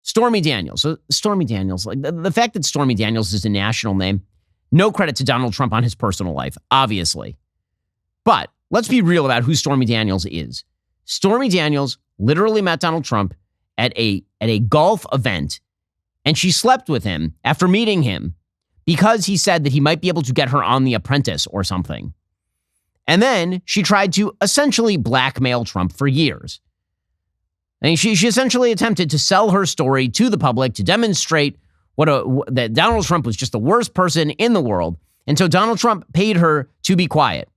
Stormy Daniels. So Stormy Daniels, like the fact that Stormy Daniels is a national name, no credit to Donald Trump on his personal life, obviously. But let's be real about who Stormy Daniels is. Stormy Daniels literally met Donald Trump at a golf event, and she slept with him after meeting him because he said that he might be able to get her on The Apprentice or something. And then she tried to essentially blackmail Trump for years. And she essentially attempted to sell her story to the public to demonstrate that Donald Trump was just the worst person in the world. And so Donald Trump paid her to be quiet.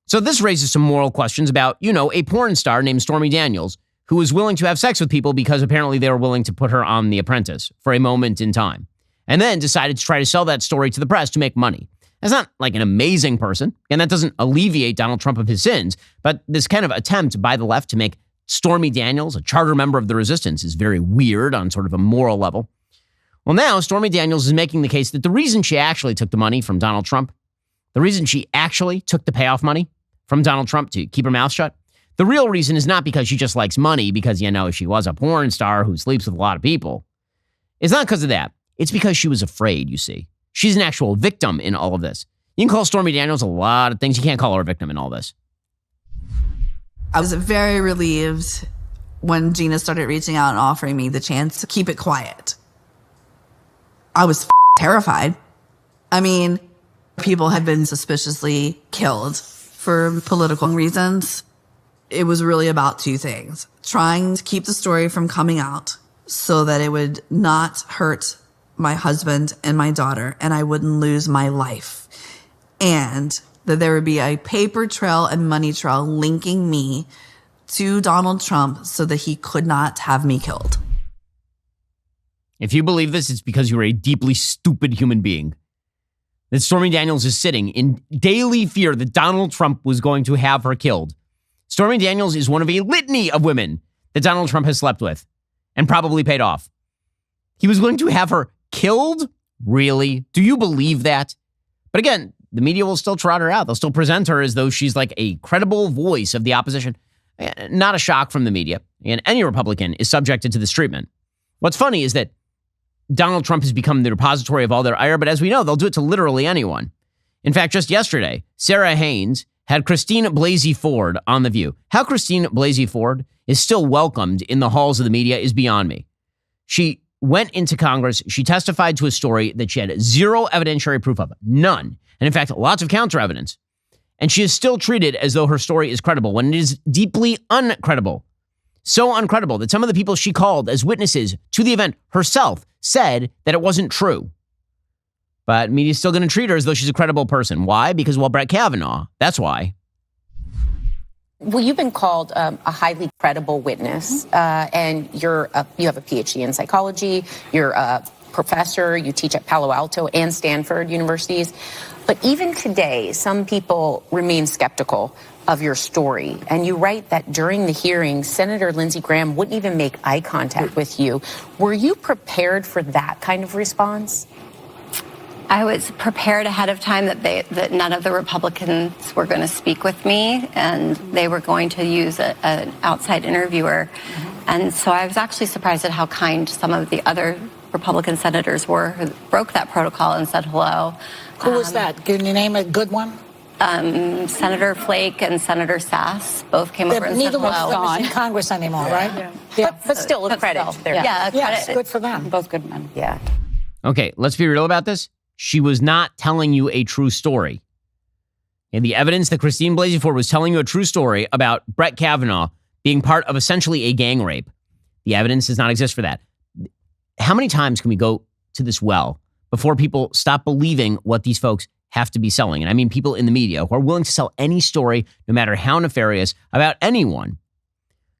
So this raises some moral questions about, a porn star named Stormy Daniels who was willing to have sex with people because apparently they were willing to put her on The Apprentice for a moment in time, and then decided to try to sell that story to the press to make money. That's not like an amazing person, and that doesn't alleviate Donald Trump of his sins, but this kind of attempt by the left to make Stormy Daniels a charter member of the resistance is very weird on sort of a moral level. Well, now Stormy Daniels is making the case that the reason she actually took the money from Donald Trump, the reason she actually took the payoff money from Donald Trump to keep her mouth shut, the real reason is not because she just likes money because, she was a porn star who sleeps with a lot of people. It's not because of that. It's because she was afraid, you see. She's an actual victim in all of this. You can call Stormy Daniels a lot of things. You can't call her a victim in all this. I was very relieved when Gina started reaching out and offering me the chance to keep it quiet. I was terrified. I mean, people had been suspiciously killed for political reasons. It was really about two things: trying to keep the story from coming out so that it would not hurt my husband and my daughter and I wouldn't lose my life, and that there would be a paper trail and money trail linking me to Donald Trump so that he could not have me killed. If you believe this, it's because you're a deeply stupid human being. That Stormy Daniels is sitting in daily fear that Donald Trump was going to have her killed. Stormy Daniels is one of a litany of women that Donald Trump has slept with and probably paid off. He was going to have her killed? Really? Do you believe that? But again, the media will still trot her out. They'll still present her as though she's like a credible voice of the opposition. Not a shock from the media. And any Republican is subjected to this treatment. What's funny is that Donald Trump has become the repository of all their ire, but as we know, they'll do it to literally anyone. In fact, just yesterday, Sarah Haynes had Christine Blasey Ford on The View. How Christine Blasey Ford is still welcomed in the halls of the media is beyond me. She went into Congress. She testified to a story that she had zero evidentiary proof of, none. And in fact, lots of counter evidence. And she is still treated as though her story is credible when it is deeply uncredible. So uncredible that some of the people she called as witnesses to the event herself said that it wasn't true. But media's still going to treat her as though she's a credible person. Why? Because, Brett Kavanaugh. That's why. Well, you've been called a highly credible witness, and you have a PhD in psychology. You're a professor. You teach at Palo Alto and Stanford universities. But even today, some people remain skeptical of your story. And you write that during the hearing, Senator Lindsey Graham wouldn't even make eye contact with you. Were you prepared for that kind of response? I was prepared ahead of time that none of the Republicans were going to speak with me, and they were going to use an outside interviewer. And so I was actually surprised at how kind some of the other Republican senators were who broke that protocol and said hello. Who was that? Can you name a good one? Senator Flake and Senator Sass both came over and said hello. Neither one is in Congress anymore, right? Yeah. But still a credit there. Yeah, yes, credit. good for them. Both good men. Yeah. Okay, let's be real about this. She was not telling you a true story. And the evidence that Christine Blasey Ford was telling you a true story about Brett Kavanaugh being part of essentially a gang rape, the evidence does not exist for that. How many times can we go to this well before people stop believing what these folks have to be selling? And I mean people in the media who are willing to sell any story, no matter how nefarious, about anyone.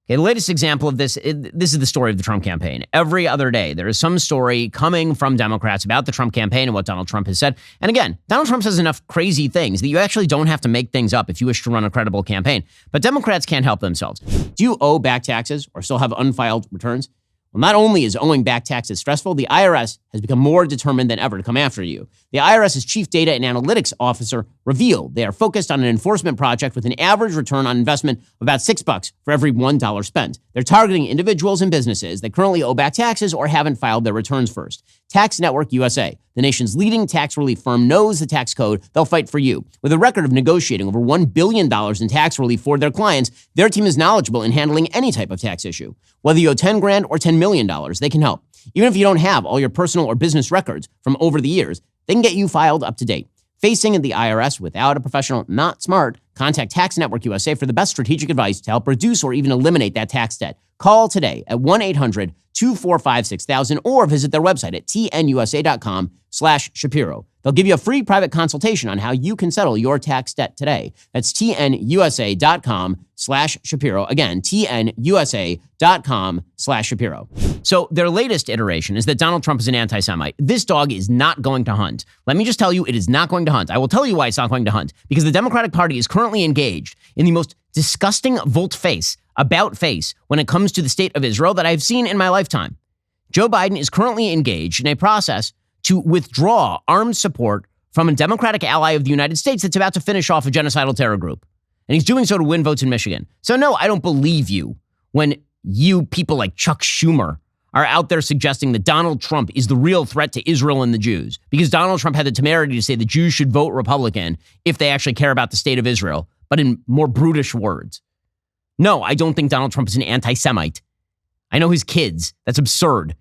Okay, the latest example of this is the story of the Trump campaign. Every other day, there is some story coming from Democrats about the Trump campaign and what Donald Trump has said. And again, Donald Trump says enough crazy things that you actually don't have to make things up if you wish to run a credible campaign. But Democrats can't help themselves. Do you owe back taxes or still have unfiled returns? Well, not only is owing back taxes stressful, the IRS has become more determined than ever to come after you. The IRS's chief data and analytics officer revealed they are focused on an enforcement project with an average return on investment of about $6 for every $1 spent. They're targeting individuals and businesses that currently owe back taxes or haven't filed their returns first. Tax Network USA, the nation's leading tax relief firm, knows the tax code. They'll fight for you. With a record of negotiating over $1 billion in tax relief for their clients, their team is knowledgeable in handling any type of tax issue. Whether you owe $10 grand or $10 million, they can help. Even if you don't have all your personal or business records from over the years, they can get you filed up to date. Facing the IRS without a professional, not smart, contact Tax Network USA for the best strategic advice to help reduce or even eliminate that tax debt. Call today at 1-800-245-6000 or visit their website at tnusa.com/Shapiro. They'll give you a free private consultation on how you can settle your tax debt today. That's tnusa.com/Shapiro. Again, tnusa.com/Shapiro. So their latest iteration is that Donald Trump is an anti-Semite. This dog is not going to hunt. Let me just tell you, it is not going to hunt. I will tell you why it's not going to hunt. Because the Democratic Party is currently engaged in the most disgusting volte-face, about-face, when it comes to the state of Israel that I've seen in my lifetime. Joe Biden is currently engaged in a process to withdraw armed support from a Democratic ally of the United States that's about to finish off a genocidal terror group. And he's doing so to win votes in Michigan. So no, I don't believe you when you people like Chuck Schumer are out there suggesting that Donald Trump is the real threat to Israel and the Jews, because Donald Trump had the temerity to say the Jews should vote Republican if they actually care about the state of Israel, but in more brutish words. No, I don't think Donald Trump is an anti-Semite. I know his kids. That's absurd.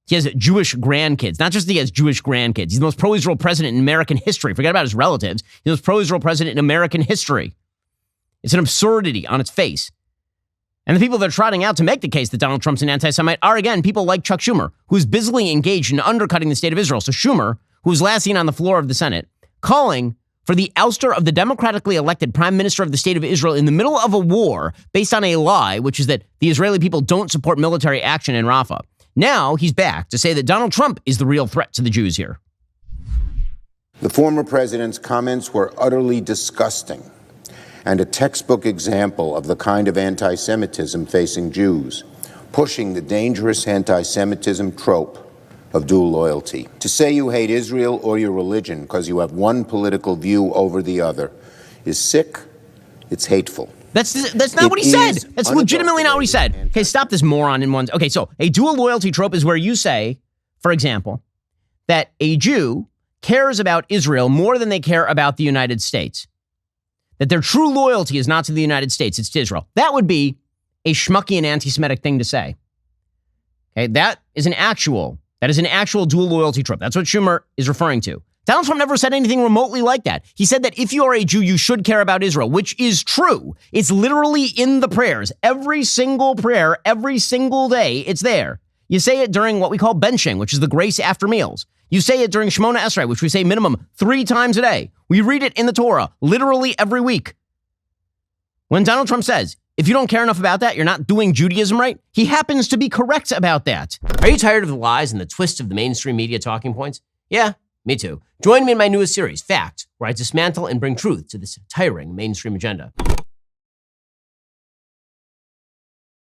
He has Jewish grandkids. Not just that he has Jewish grandkids. He's the most pro-Israel president in American history. Forget about his relatives. He's the most pro-Israel president in American history. It's an absurdity on its face. And the people that are trotting out to make the case that Donald Trump's an anti-Semite are, again, people like Chuck Schumer, who's busily engaged in undercutting the state of Israel. So Schumer, who was last seen on the floor of the Senate, calling for the ouster of the democratically elected prime minister of the state of Israel in the middle of a war based on a lie, which is that the Israeli people don't support military action in Rafah. Now he's back to say that Donald Trump is the real threat to the Jews here. The former president's comments were utterly disgusting and a textbook example of the kind of anti-Semitism facing Jews, pushing the dangerous anti-Semitism trope of dual loyalty. To say you hate Israel or your religion because you have one political view over the other is sick, it's hateful. That's not what he said. That's legitimately not what he said. Okay, stop this moron in one. Okay, so a dual loyalty trope is where you say, for example, that a Jew cares about Israel more than they care about the United States. That their true loyalty is not to the United States, it's to Israel. That would be a schmucky and anti-Semitic thing to say. Okay, that is an actual dual loyalty trope. That's what Schumer is referring to. Donald Trump never said anything remotely like that. He said that if you are a Jew, you should care about Israel, which is true. It's literally in the prayers. Every single prayer, every single day, it's there. You say it during what we call benching, which is the grace after meals. You say it during Shemona Esrei, which we say minimum 3 times a day. We read it in the Torah, literally every week. When Donald Trump says, if you don't care enough about that, you're not doing Judaism right, he happens to be correct about that. Are you tired of the lies and the twists of the mainstream media talking points? Yeah, me too. Join me in my newest series, Fact, where I dismantle and bring truth to this tiring mainstream agenda.